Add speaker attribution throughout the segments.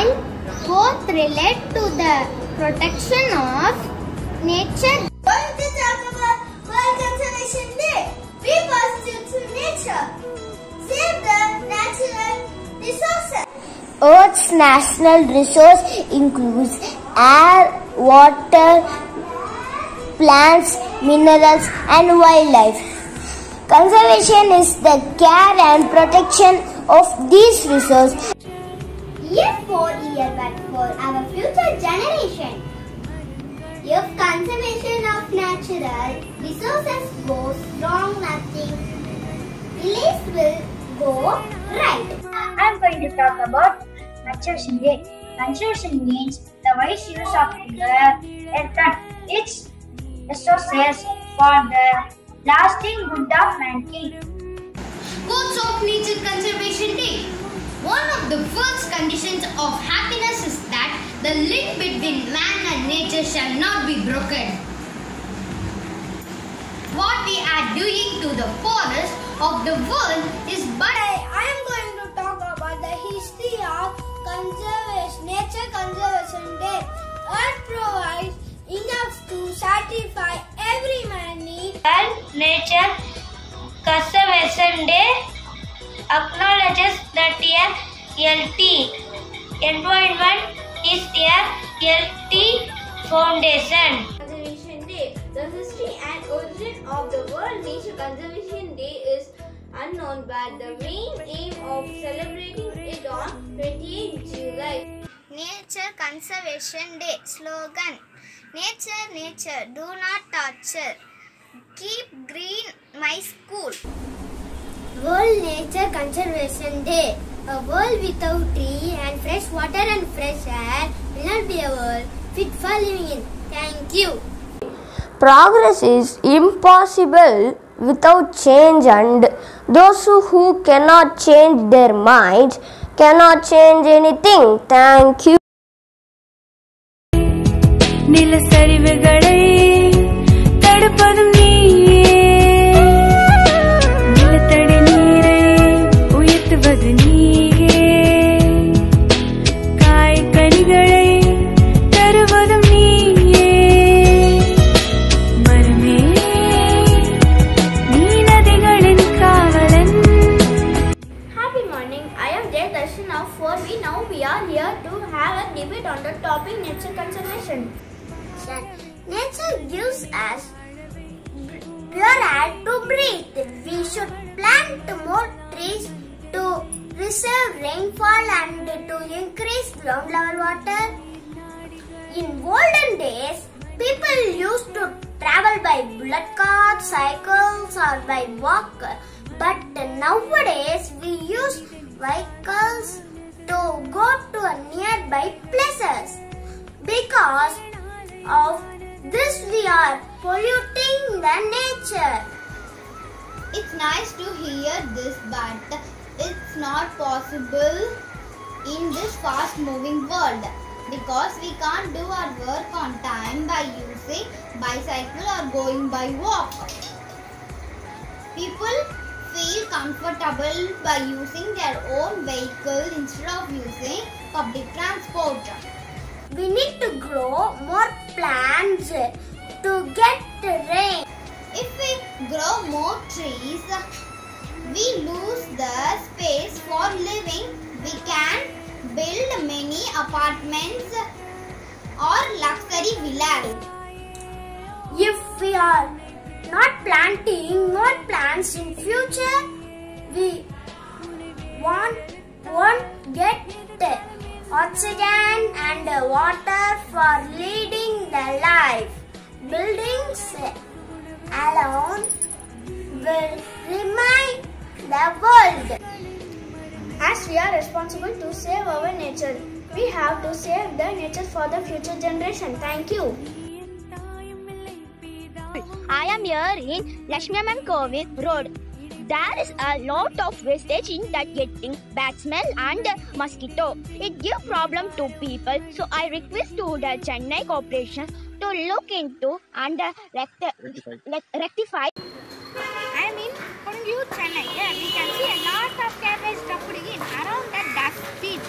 Speaker 1: while both relate to the protection of nature.
Speaker 2: Going to talk about World Conservation Day. Be positive to nature. Save the natural resources.
Speaker 3: Earth's national resource includes air, water, plants, minerals and wildlife. Conservation is the care and protection of these resources.
Speaker 2: Year for year, but for our future generation. If conservation of natural resources goes wrong, nothing village will go right.
Speaker 4: I am going to talk about Conservation Day. Conservation means the wise use of the earth and its resources for the lasting good of mankind.
Speaker 1: Quotes of Nature Conservation Day. One of the first conditions of happiness is that the link between man and nature shall not be broken. What we are doing to the forest of the world is but
Speaker 2: I am going to talk about the history of Nature Conservation Day. Earth provides enough to satisfy every man's need.
Speaker 4: World Nature Conservation Day acknowledges that environment is a healthy foundation.
Speaker 2: Conservation Day. The history and origin of the World Nature Conservation Day is unknown, but the main aim of celebrating it on 28th July.
Speaker 1: Nature Conservation Day slogan. Nature, nature, do not torture. Keep green my school.
Speaker 2: World Nature Conservation Day. A world without tree and fresh water and fresh air will not be a world fit for living in. Thank you.
Speaker 3: Progress is impossible without change, and those who cannot change their minds cannot change anything. Thank you.
Speaker 5: நிலச்சரிவுகளை தடுப்பதும் நீயே, நிலத்தடி நீரை உயர்த்துவது நீயே, காய்கனிகளை தருவதும் நீயே, மரமே நீ நதிகளின் காவலன்.
Speaker 2: Happy morning. I am Jay Darshan of 4B. Now we are here to have a debate on the topic nature conservation. Nature gives us pure air to breathe. We should plant more trees to preserve rainfall and to increase ground level water. In olden days, people used to travel by bullock carts, cycles or by walk. But nowadays, we use vehicles to go to nearby places. Because of this, we are polluting the nature.
Speaker 1: It's nice to hear this, but it's not possible in this fast moving world because we can't do our work on time by using bicycle or going by walk. People feel comfortable by using their own vehicle instead of using public transport.
Speaker 2: We need to grow more plants to get rain.
Speaker 1: If we grow more trees, we lose the space for living. We can build many apartments or luxury villas.
Speaker 2: If we are not planting more plants in future, we won't get oxygen and water for leading the life. Buildings alone will remain the world. As we are responsible to save our nature, we have to save the nature for the future generation. Thank you.
Speaker 6: I am here in Lakshmi Kovil Road. There is a lot of wastage in that getting bad smell and mosquito. It gives problem to people. So I request to the Chennai Corporation to look into and rectify.
Speaker 4: I am in Kongu, Chennai. Here we can see a lot of cabbage dumped in around the dustbin.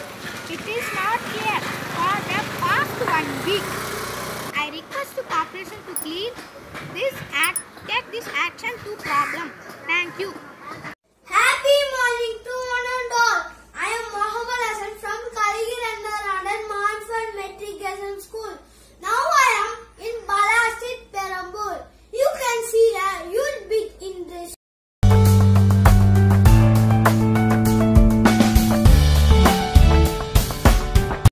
Speaker 4: It is not a
Speaker 2: action to problem. Thank you.